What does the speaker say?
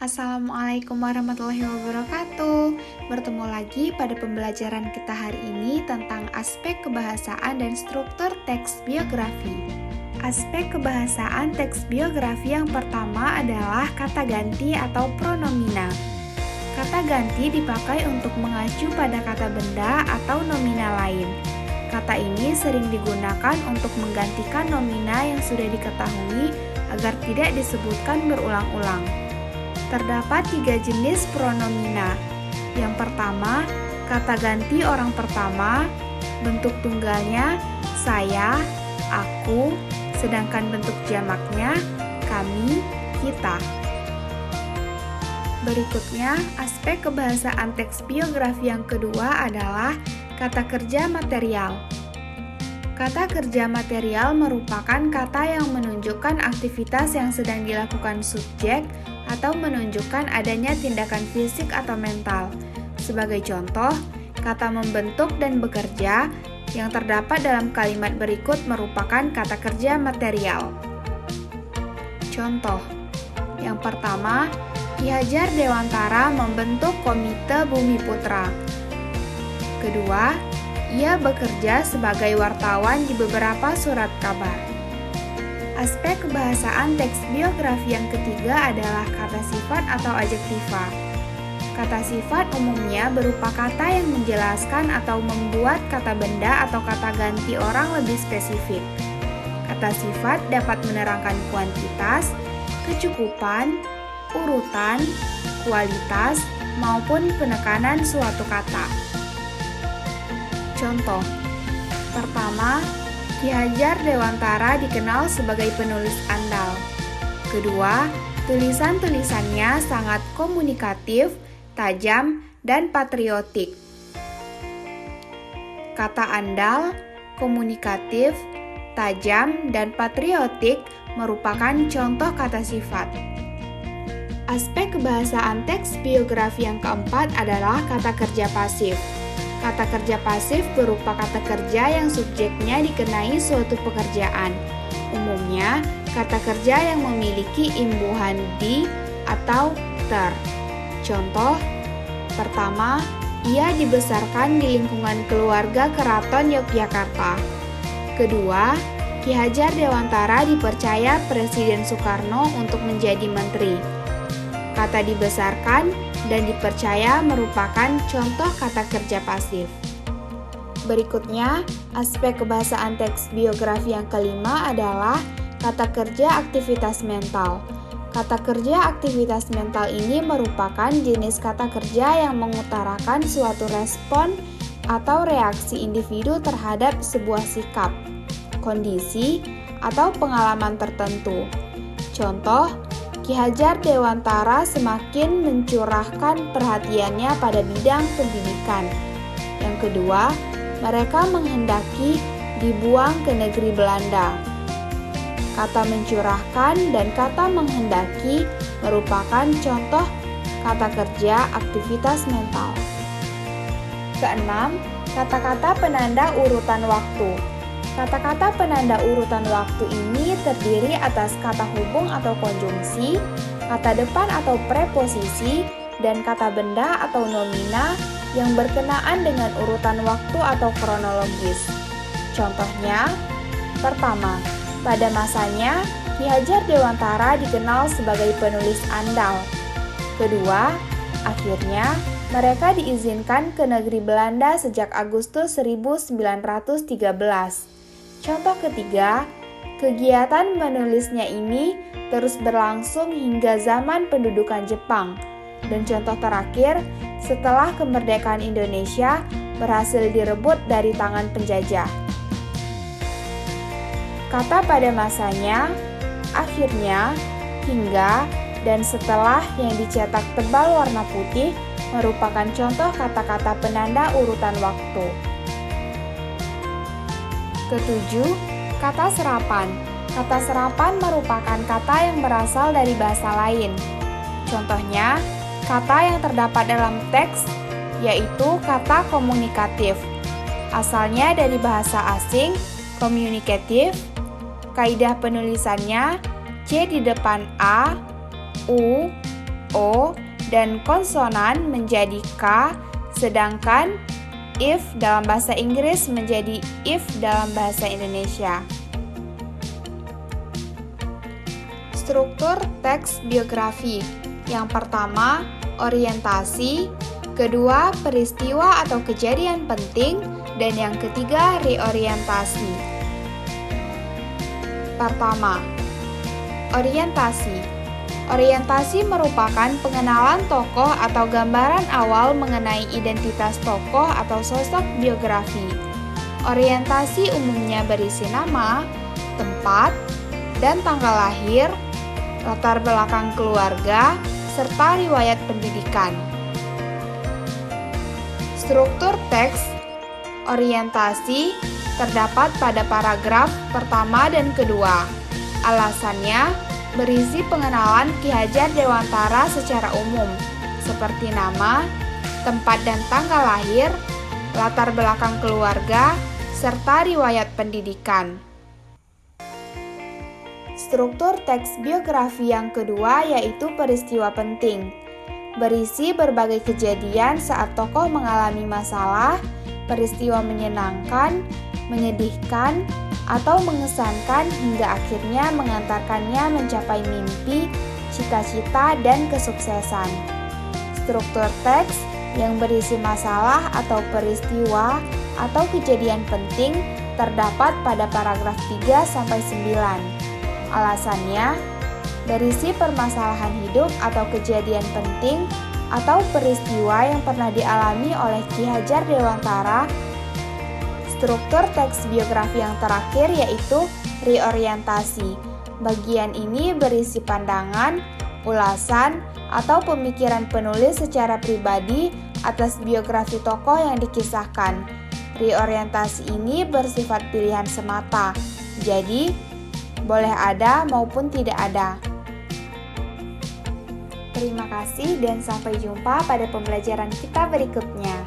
Assalamualaikum warahmatullahi wabarakatuh. Bertemu lagi pada pembelajaran kita hari ini tentang aspek kebahasaan dan struktur teks biografi. Aspek kebahasaan teks biografi yang pertama adalah kata ganti atau pronomina. Kata ganti dipakai untuk mengacu pada kata benda atau nomina lain. Kata ini sering digunakan untuk menggantikan nomina yang sudah diketahui agar tidak disebutkan berulang-ulang. Terdapat 3 jenis pronomina. Yang pertama, kata ganti orang pertama, bentuk tunggalnya saya, aku, sedangkan bentuk jamaknya kami, kita. Berikutnya, aspek kebahasaan teks biografi yang kedua adalah kata kerja material. Kata kerja material merupakan kata yang menunjukkan aktivitas yang sedang dilakukan subjek atau menunjukkan adanya tindakan fisik atau mental. Sebagai contoh, kata membentuk dan bekerja yang terdapat dalam kalimat berikut merupakan kata kerja material. Contoh, yang pertama, Ki Hajar Dewantara membentuk Komite Bumi Putra. Kedua, ia bekerja sebagai wartawan di beberapa surat kabar. Aspek kebahasaan teks biografi yang ketiga adalah kata sifat atau adjektiva. Kata sifat umumnya berupa kata yang menjelaskan atau membuat kata benda atau kata ganti orang lebih spesifik. Kata sifat dapat menerangkan kuantitas, kecukupan, urutan, kualitas, maupun penekanan suatu kata. Contoh, pertama, Ki Hajar Dewantara dikenal sebagai penulis andal. Kedua, tulisan-tulisannya sangat komunikatif, tajam, dan patriotik. Kata andal, komunikatif, tajam, dan patriotik merupakan contoh kata sifat. Aspek kebahasaan teks biografi yang keempat adalah kata kerja pasif. Kata kerja pasif berupa kata kerja yang subjeknya dikenai suatu pekerjaan. Umumnya, kata kerja yang memiliki imbuhan di atau ter. Contoh, pertama, ia dibesarkan di lingkungan keluarga Keraton Yogyakarta. Kedua, Ki Hajar Dewantara dipercaya Presiden Soekarno untuk menjadi menteri. Kata dibesarkan dan dipercaya merupakan contoh kata kerja pasif. Berikutnya, aspek kebahasaan teks biografi yang kelima adalah kata kerja aktivitas mental. Kata kerja aktivitas mental ini merupakan jenis kata kerja yang mengutarakan suatu respon atau reaksi individu terhadap sebuah sikap, kondisi, atau pengalaman tertentu. Contoh, Ki Hajar Dewantara semakin mencurahkan perhatiannya pada bidang pendidikan. Yang kedua, mereka menghendaki dibuang ke negeri Belanda. Kata mencurahkan dan kata menghendaki merupakan contoh kata kerja aktivitas mental. Keenam, kata-kata penanda urutan waktu. Kata-kata penanda urutan waktu ini terdiri atas kata hubung atau konjungsi, kata depan atau preposisi, dan kata benda atau nomina yang berkenaan dengan urutan waktu atau kronologis. Contohnya, pertama, pada masanya Ki Hajar Dewantara dikenal sebagai penulis andal. Kedua, akhirnya mereka diizinkan ke negeri Belanda sejak Agustus 1913. Contoh ketiga, kegiatan menulisnya ini terus berlangsung hingga zaman pendudukan Jepang. Dan contoh terakhir, setelah kemerdekaan Indonesia berhasil direbut dari tangan penjajah. Kata pada masanya, akhirnya, hingga, dan setelah yang dicetak tebal warna putih merupakan contoh kata-kata penanda urutan waktu. Ketujuh, kata serapan. Kata serapan merupakan kata yang berasal dari bahasa lain. Contohnya, kata yang terdapat dalam teks, yaitu kata komunikatif. Asalnya dari bahasa asing, communicative. Kaidah penulisannya C di depan A, U, O dan konsonan menjadi K, sedangkan if dalam bahasa Inggris menjadi if dalam bahasa Indonesia. Struktur teks biografi. Yang pertama, orientasi, kedua, peristiwa atau kejadian penting, dan yang ketiga, reorientasi. Pertama, orientasi. Orientasi merupakan pengenalan tokoh atau gambaran awal mengenai identitas tokoh atau sosok biografi. Orientasi umumnya berisi nama, tempat, dan tanggal lahir, latar belakang keluarga, serta riwayat pendidikan. Struktur teks orientasi terdapat pada paragraf pertama dan kedua. Alasannya berisi pengenalan Ki Hajar Dewantara secara umum, seperti nama, tempat dan tanggal lahir, latar belakang keluarga, serta riwayat pendidikan. Struktur teks biografi yang kedua yaitu peristiwa penting. Berisi berbagai kejadian saat tokoh mengalami masalah, peristiwa menyenangkan, menyedihkan, atau mengesankan hingga akhirnya mengantarkannya mencapai mimpi, cita-cita, dan kesuksesan. Struktur teks yang berisi masalah atau peristiwa atau kejadian penting terdapat pada paragraf 3-9. Alasannya, berisi permasalahan hidup atau kejadian penting atau peristiwa yang pernah dialami oleh Ki Hajar Dewantara. Struktur teks biografi yang terakhir yaitu reorientasi. Bagian ini berisi pandangan, ulasan, atau pemikiran penulis secara pribadi atas biografi tokoh yang dikisahkan. Reorientasi ini bersifat pilihan semata, jadi boleh ada maupun tidak ada. Terima kasih dan sampai jumpa pada pembelajaran kita berikutnya.